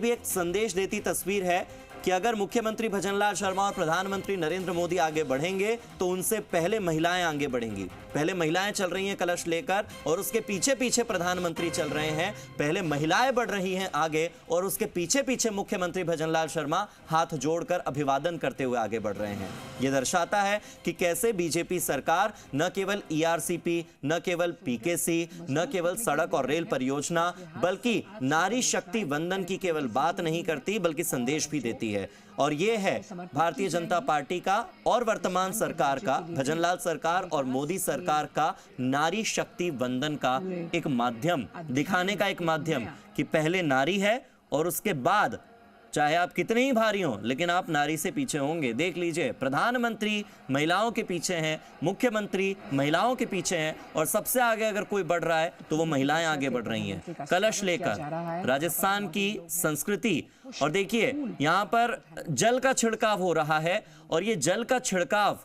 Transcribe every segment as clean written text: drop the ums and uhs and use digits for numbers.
भी एक संदेश देती तस्वीर है कि अगर मुख्यमंत्री भजनलाल शर्मा और प्रधानमंत्री नरेंद्र मोदी आगे बढ़ेंगे तो उनसे पहले महिलाएं आगे बढ़ेंगी। पहले महिलाएं चल रही हैं कलश लेकर और उसके पीछे पीछे प्रधानमंत्री चल रहे हैं। पहले महिलाएं बढ़ रही हैं आगे और उसके पीछे पीछे मुख्यमंत्री भजनलाल शर्मा हाथ जोड़कर अभिवादन करते हुए आगे बढ़ रहे हैं। यह दर्शाता है कि कैसे बीजेपी सरकार न केवल ईआरसीपी, न केवल पीकेसी, न केवल सड़क और रेल परियोजना बल्कि नारी शक्ति वंदन की केवल बात नहीं करती बल्कि संदेश भी देती है। और ये है भारतीय जनता पार्टी का और वर्तमान सरकार का, भजनलाल सरकार और मोदी सरकार का नारी शक्ति वंदन का एक माध्यम, दिखाने का एक माध्यम कि पहले नारी है और उसके बाद चाहे आप कितने ही भारी हों लेकिन आप नारी से पीछे होंगे। देख लीजिए, प्रधानमंत्री महिलाओं के पीछे हैं, मुख्यमंत्री महिलाओं के पीछे हैं और सबसे आगे अगर कोई बढ़ रहा है तो वो महिलाएं आगे बढ़ रही हैं कलश लेकर। राजस्थान की संस्कृति, और देखिए यहाँ पर जल का छिड़काव हो रहा है और ये जल का छिड़काव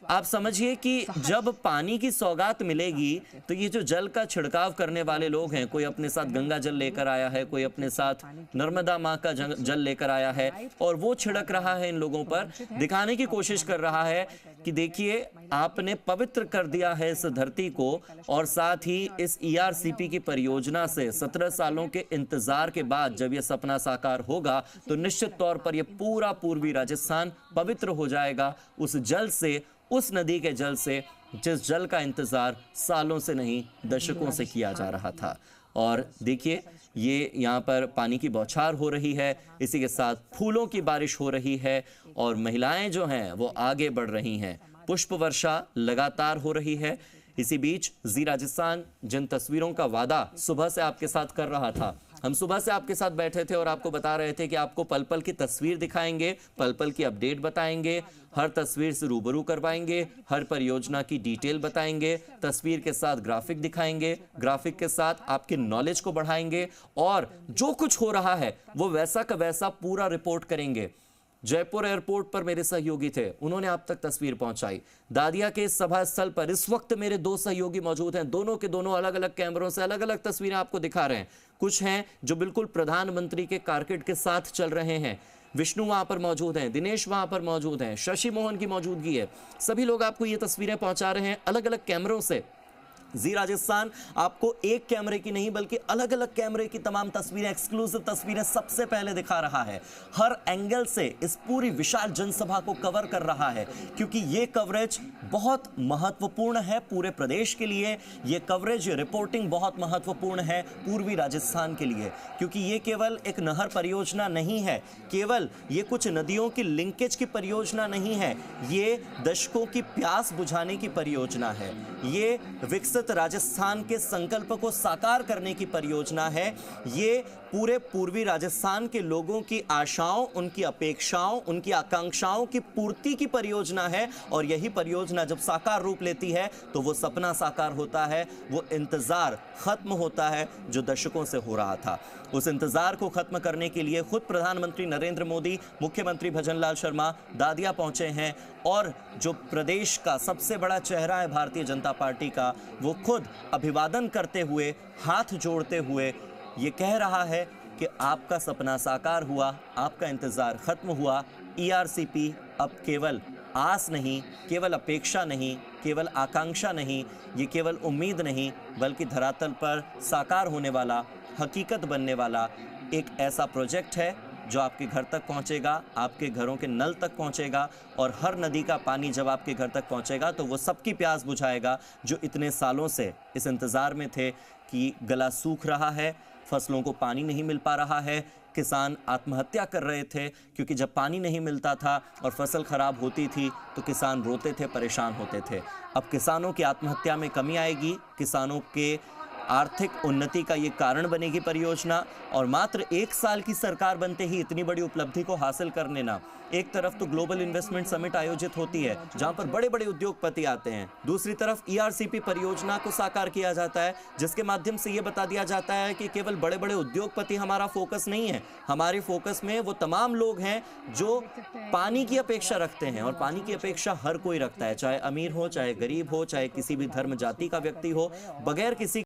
आप समझिए कि जब पानी की सौगात मिलेगी तो ये जो जल का छिड़काव करने वाले लोग हैं, कोई अपने साथ गंगा जल लेकर आया है, कोई अपने साथ नर्मदा माँ का जल लेकर आया है और वो छिड़क रहा है इन लोगों पर, दिखाने की कोशिश कर रहा है कि देखिए आपने पवित्र कर दिया है इस धरती को। और साथ ही इस ईआरसीपी की परियोजना से 17 सालों के इंतजार के बाद जब यह सपना साकार होगा तो निश्चित तौर पर यह पूरा पूर्वी राजस्थान पवित्र हो जाएगा उस जल से, उस नदी के जल से जिस जल का इंतजार सालों से नहीं दशकों से किया जा रहा था। और देखिए ये यहाँ पर पानी की बौछार हो रही है, इसी के साथ फूलों की बारिश हो रही है और महिलाएं जो हैं वो आगे बढ़ रही हैं, पुष्प वर्षा लगातार हो रही है। इसी बीच जी राजस्थान जिन तस्वीरों का वादा सुबह से आपके साथ कर रहा था, हम सुबह से आपके साथ बैठे थे और आपको बता रहे थे कि आपको पल पल की तस्वीर दिखाएंगे, पल पल की अपडेट बताएंगे, हर तस्वीर से रूबरू करवाएंगे, हर परियोजना की डिटेल बताएंगे, तस्वीर के साथ ग्राफिक दिखाएंगे, ग्राफिक के साथ आपके नॉलेज को बढ़ाएंगे और जो कुछ हो रहा है वो वैसा का वैसा पूरा रिपोर्ट करेंगे। जयपुर एयरपोर्ट पर मेरे सहयोगी थे, उन्होंने आप तक तस्वीर पहुंचाई। दादिया के सभा स्थल पर इस वक्त मेरे दो सहयोगी मौजूद हैं, दोनों के दोनों अलग अलग कैमरों से अलग अलग तस्वीरें आपको दिखा रहे हैं। कुछ हैं जो बिल्कुल प्रधानमंत्री के कारकेट के साथ चल रहे हैं, विष्णु वहां पर मौजूद हैं, दिनेश वहां पर मौजूद हैं, शशि मोहन की मौजूदगी है, सभी लोग आपको ये तस्वीरें पहुंचा रहे हैं अलग अलग कैमरों से। जी राजस्थान आपको एक कैमरे की नहीं बल्कि अलग अलग कैमरे की तमाम तस्वीरें, एक्सक्लूसिव तस्वीरें सबसे पहले दिखा रहा है। हर एंगल से इस पूरी विशाल जनसभा को कवर कर रहा है क्योंकि ये कवरेज बहुत महत्वपूर्ण है पूरे प्रदेश के लिए। ये कवरेज, ये रिपोर्टिंग बहुत महत्वपूर्ण है पूर्वी राजस्थान के लिए क्योंकि ये केवल एक नहर परियोजना नहीं है, केवल ये कुछ नदियों की लिंकेज की परियोजना नहीं है, ये दशकों की प्यास बुझाने की परियोजना है, ये विकसित राजस्थान के संकल्प को साकार करने की परियोजना है, ये पूरे पूर्वी राजस्थान के लोगों की आशाओं, उनकी अपेक्षाओं, उनकी आकांक्षाओं की पूर्ति की परियोजना है। और यही परियोजना जब साकार रूप लेती है तो वो सपना साकार होता है, वो इंतजार खत्म होता है जो दशकों से हो रहा था। उस इंतजार को खत्म करने के लिए खुद प्रधानमंत्री नरेंद्र मोदी, मुख्यमंत्री भजनलाल शर्मा दादिया पहुंचे हैं और जो प्रदेश का सबसे बड़ा चेहरा है भारतीय जनता पार्टी का, वो खुद अभिवादन करते हुए, हाथ जोड़ते हुए ये कह रहा है कि आपका सपना साकार हुआ, आपका इंतजार खत्म हुआ। ईआरसीपी अब केवल आस नहीं, केवल अपेक्षा नहीं, केवल आकांक्षा नहीं, ये केवल उम्मीद नहीं बल्कि धरातल पर साकार होने वाला, हकीकत बनने वाला एक ऐसा प्रोजेक्ट है जो आपके घर तक पहुंचेगा, आपके घरों के नल तक पहुंचेगा और हर नदी का पानी जब आपके घर तक पहुंचेगा तो वो सबकी प्यास बुझाएगा जो इतने सालों से इस इंतज़ार में थे कि गला सूख रहा है, फसलों को पानी नहीं मिल पा रहा है, किसान आत्महत्या कर रहे थे क्योंकि जब पानी नहीं मिलता था और फसल खराब होती थी तो किसान रोते थे, परेशान होते थे। अब किसानों की आत्महत्या में कमी आएगी, किसानों के आर्थिक उन्नति का ये कारण बनेगी परियोजना। और मात्र 1 साल की सरकार बनते ही इतनी बड़ी उपलब्धि को हासिल कर लेना, एक तरफ तो ग्लोबल इन्वेस्टमेंट समिट आयोजित होती है जहां पर बड़े बड़े उद्योगपति आते हैं, दूसरी तरफ ईआरसीपी परियोजना को साकार किया जाता है जिसके माध्यम से ये बता दिया जाता है कि केवल बड़े बड़े उद्योगपति हमारा फोकस नहीं है, हमारे फोकस में वो तमाम लोग हैं जो पानी की अपेक्षा रखते हैं। और पानी की अपेक्षा हर कोई रखता है, चाहे अमीर हो, चाहे गरीब हो, चाहे किसी भी धर्म जाति का व्यक्ति हो, बगैर किसी